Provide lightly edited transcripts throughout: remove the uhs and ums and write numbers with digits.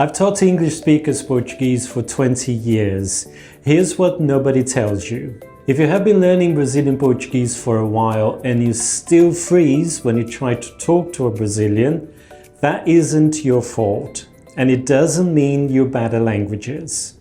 I've taught English speakers Portuguese for 20 years. Here's what nobody tells you. If you have been learning Brazilian Portuguese for a while and you still freeze when you try to talk to a Brazilian, that isn't your fault, and it doesn't mean you're bad at languages.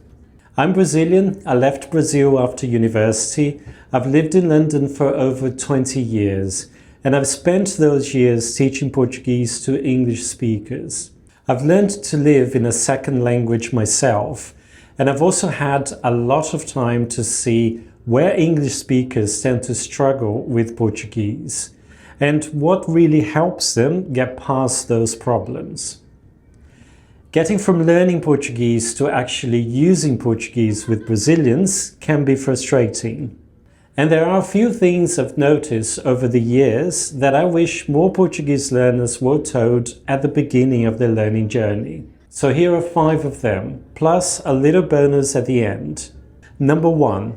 I'm Brazilian. I left Brazil after university. I've lived in London for over 20 years, and I've spent those years teaching Portuguese to English speakers. I've learned to live in a second language myself, and I've also had a lot of time to see where English speakers tend to struggle with Portuguese and what really helps them get past those problems. Getting from learning Portuguese to actually using Portuguese with Brazilians can be frustrating. And there are a few things I've noticed over the years that I wish more Portuguese learners were told at the beginning of their learning journey. So here are 5 of them, plus a little bonus at the end. Number 1,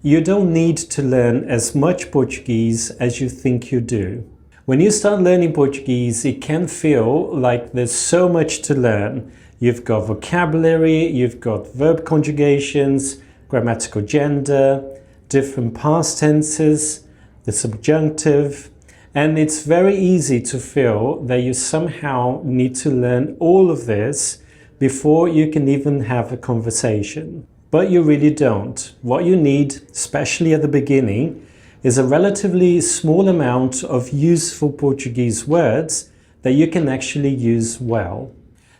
you don't need to learn as much Portuguese as you think you do. When you start learning Portuguese, it can feel like there's so much to learn. You've got vocabulary, you've got verb conjugations, grammatical gender, different past tenses, the subjunctive, and it's very easy to feel that you somehow need to learn all of this before you can even have a conversation. But you really don't. What you need, especially at the beginning, is a relatively small amount of useful Portuguese words that you can actually use well.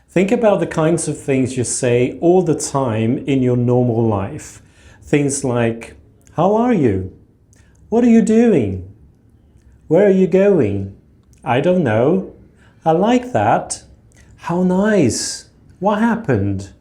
Think about the kinds of things you say all the time in your normal life. Things like, how are you? What are you doing? Where are you going? I don't know. I like that. How nice. What happened?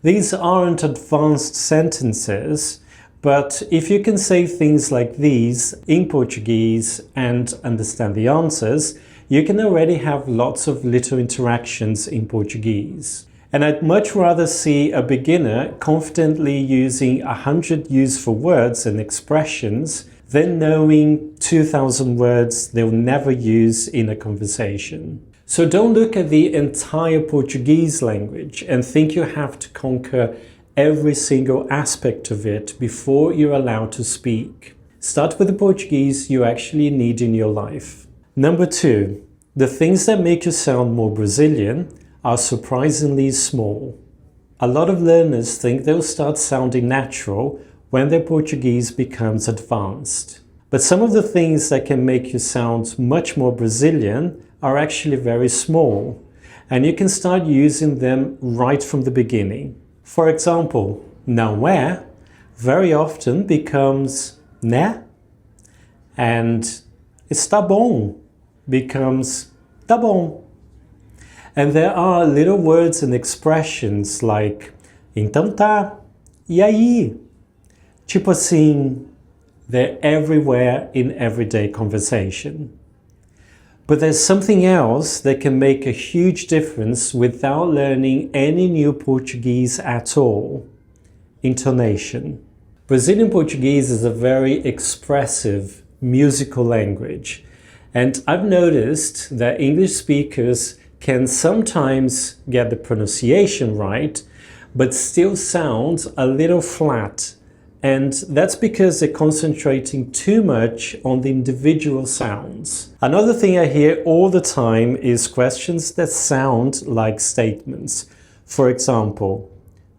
These aren't advanced sentences, but if you can say things like these in Portuguese and understand the answers, you can already have lots of little interactions in Portuguese. And I'd much rather see a beginner confidently using 100 useful words and expressions than knowing 2,000 words they'll never use in a conversation. So don't look at the entire Portuguese language and think you have to conquer every single aspect of it before you're allowed to speak. Start with the Portuguese you actually need in your life. Number 2, the things that make you sound more Brazilian are surprisingly small. A lot of learners think they'll start sounding natural when their Portuguese becomes advanced. But some of the things that can make you sound much more Brazilian are actually very small, and you can start using them right from the beginning. For example, não é very often becomes né, and está bom becomes tá bom. And there are little words and expressions like então tá, e aí? Tipo assim, they're everywhere in everyday conversation. But there's something else that can make a huge difference without learning any new Portuguese at all: intonation. Brazilian Portuguese is a very expressive, musical language, and I've noticed that English speakers can sometimes get the pronunciation right, but still sound a little flat. And that's because they're concentrating too much on the individual sounds. Another thing I hear all the time is questions that sound like statements. For example,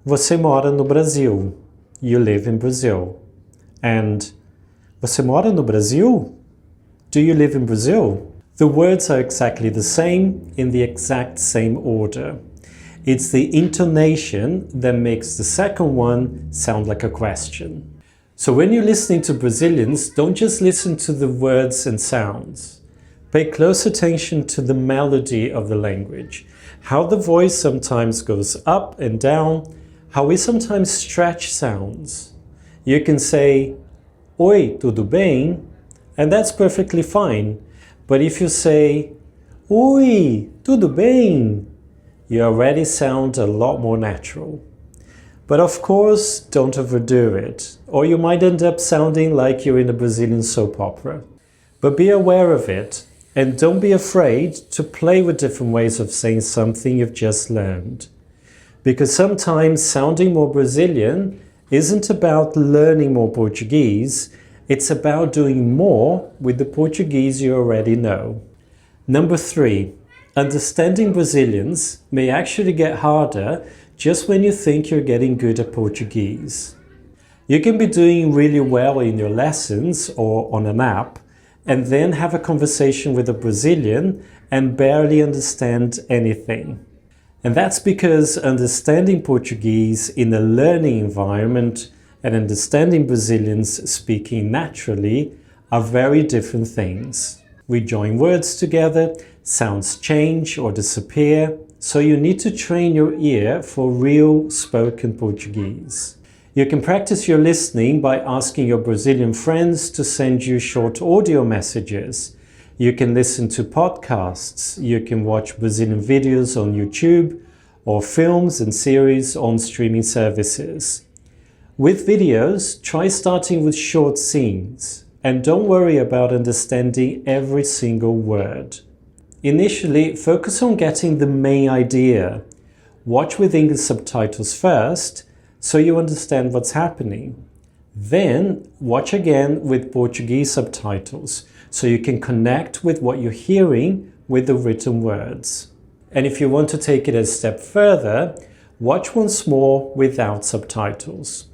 você mora no Brasil? You live in Brazil. And você mora no Brasil? Do you live in Brazil? The words are exactly the same in the exact same order. It's the intonation that makes the second one sound like a question. So when you're listening to Brazilians, don't just listen to the words and sounds. Pay close attention to the melody of the language, how the voice sometimes goes up and down, how we sometimes stretch sounds. You can say, Oi, tudo bem? And that's perfectly fine. But if you say, Oi, tudo bem? You already sound a lot more natural. But of course, don't overdo it, or you might end up sounding like you're in a Brazilian soap opera. But be aware of it, and don't be afraid to play with different ways of saying something you've just learned. Because sometimes sounding more Brazilian isn't about learning more Portuguese, it's about doing more with the Portuguese you already know. Number 3, understanding Brazilians may actually get harder just when you think you're getting good at Portuguese. You can be doing really well in your lessons or on an app, and then have a conversation with a Brazilian and barely understand anything. And that's because understanding Portuguese in a learning environment and understanding Brazilians speaking naturally are very different things. We join words together, sounds change or disappear, so you need to train your ear for real spoken Portuguese. You can practice your listening by asking your Brazilian friends to send you short audio messages. You can listen to podcasts, you can watch Brazilian videos on YouTube, or films and series on streaming services. With videos, try starting with short scenes, and don't worry about understanding every single word. Initially, focus on getting the main idea. Watch with English subtitles first, so you understand what's happening. Then, watch again with Portuguese subtitles, so you can connect with what you're hearing with the written words. And if you want to take it a step further, watch once more without subtitles.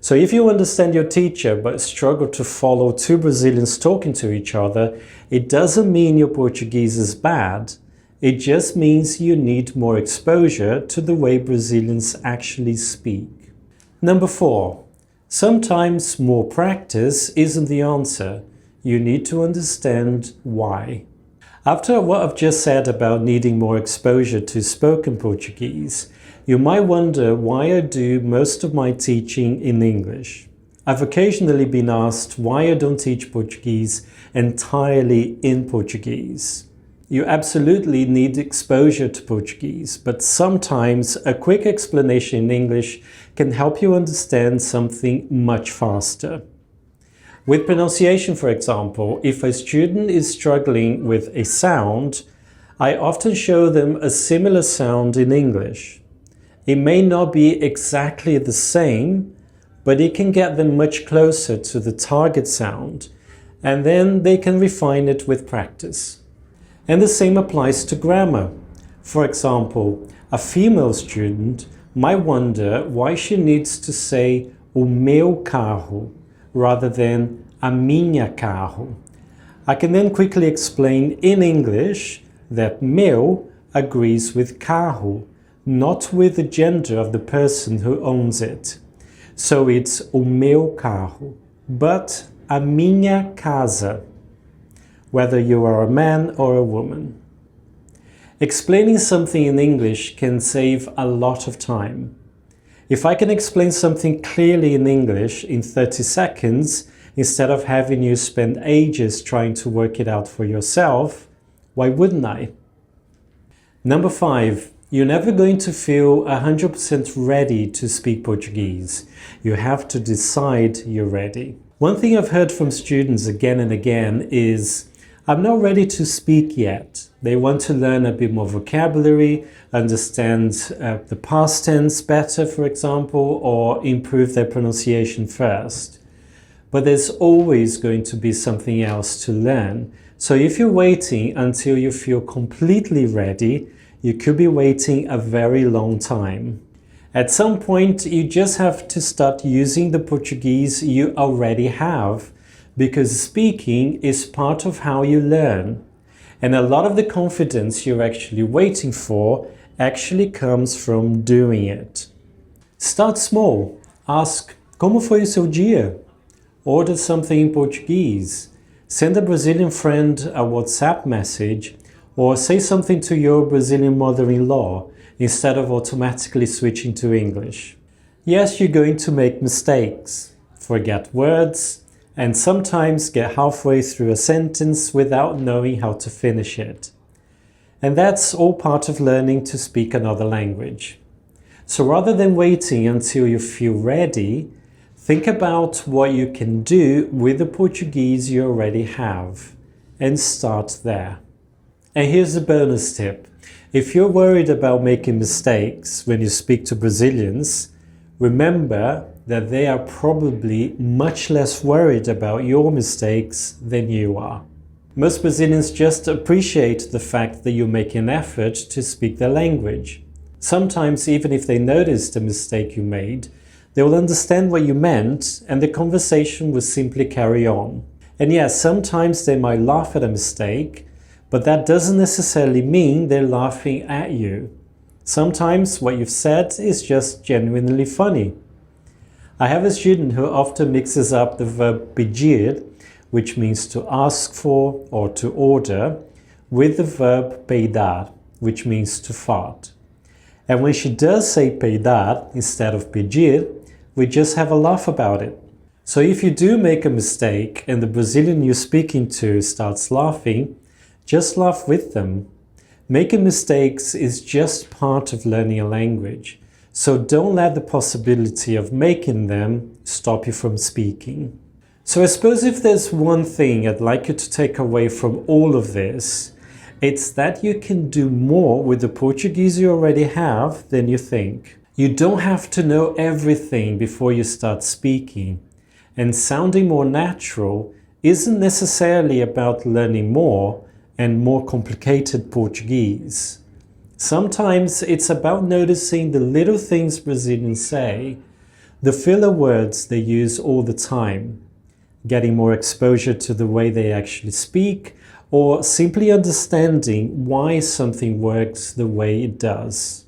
So if you understand your teacher but struggle to follow two Brazilians talking to each other, it doesn't mean your Portuguese is bad. It just means you need more exposure to the way Brazilians actually speak. Number 4. Sometimes more practice isn't the answer. You need to understand why. After what I've just said about needing more exposure to spoken Portuguese, you might wonder why I do most of my teaching in English. I've occasionally been asked why I don't teach Portuguese entirely in Portuguese. You absolutely need exposure to Portuguese, but sometimes a quick explanation in English can help you understand something much faster. With pronunciation, for example, if a student is struggling with a sound, I often show them a similar sound in English. It may not be exactly the same, but it can get them much closer to the target sound, and then they can refine it with practice. And the same applies to grammar. For example, a female student might wonder why she needs to say o meu carro rather than a minha carro. I can then quickly explain in English that meu agrees with carro, not with the gender of the person who owns it. So it's o meu carro, but a minha casa, whether you are a man or a woman. Explaining something in English can save a lot of time. If I can explain something clearly in English in 30 seconds, instead of having you spend ages trying to work it out for yourself, why wouldn't I? Number 5, you're never going to feel 100% ready to speak Portuguese. You have to decide you're ready. One thing I've heard from students again and again is, I'm not ready to speak yet. They want to learn a bit more vocabulary, understand the past tense better, for example, or improve their pronunciation first. But there's always going to be something else to learn. So if you're waiting until you feel completely ready, you could be waiting a very long time. At some point, you just have to start using the Portuguese you already have, because speaking is part of how you learn. And a lot of the confidence you're actually waiting for actually comes from doing it. Start small. Ask, como foi o seu dia? Order something in Portuguese. Send a Brazilian friend a WhatsApp message, or say something to your Brazilian mother-in-law instead of automatically switching to English. Yes, you're going to make mistakes, forget words, and sometimes get halfway through a sentence without knowing how to finish it. And that's all part of learning to speak another language. So rather than waiting until you feel ready, think about what you can do with the Portuguese you already have, and start there. And here's a bonus tip. If you're worried about making mistakes when you speak to Brazilians, remember that they are probably much less worried about your mistakes than you are. Most Brazilians just appreciate the fact that you make an effort to speak their language. Sometimes, even if they notice the mistake you made, they will understand what you meant and the conversation will simply carry on. And yes, sometimes they might laugh at a mistake, but that doesn't necessarily mean they're laughing at you. Sometimes what you've said is just genuinely funny. I have a student who often mixes up the verb pedir, which means to ask for or to order, with the verb peidar, which means to fart. And when she does say peidar instead of pedir, we just have a laugh about it. So if you do make a mistake and the Brazilian you're speaking to starts laughing, just laugh with them. Making mistakes is just part of learning a language, so don't let the possibility of making them stop you from speaking. So I suppose if there's one thing I'd like you to take away from all of this, it's that you can do more with the Portuguese you already have than you think. You don't have to know everything before you start speaking, and sounding more natural isn't necessarily about learning more and more complicated Portuguese. Sometimes it's about noticing the little things Brazilians say, the filler words they use all the time, getting more exposure to the way they actually speak, or simply understanding why something works the way it does.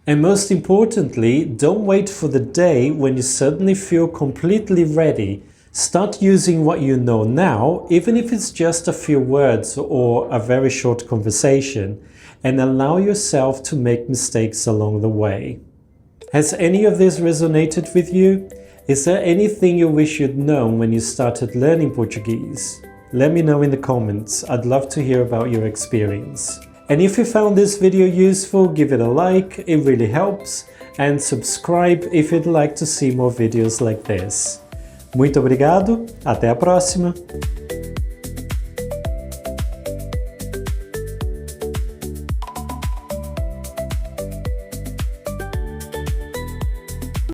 And most importantly, don't wait for the day when you suddenly feel completely ready. Start using what you know now, even if it's just a few words or a very short conversation, and allow yourself to make mistakes along the way. Has any of this resonated with you? Is there anything you wish you'd known when you started learning Portuguese? Let me know in the comments. I'd love to hear about your experience. And if you found this video useful, give it a like, it really helps, and subscribe if you'd like to see more videos like this. Muito obrigado, até a próxima!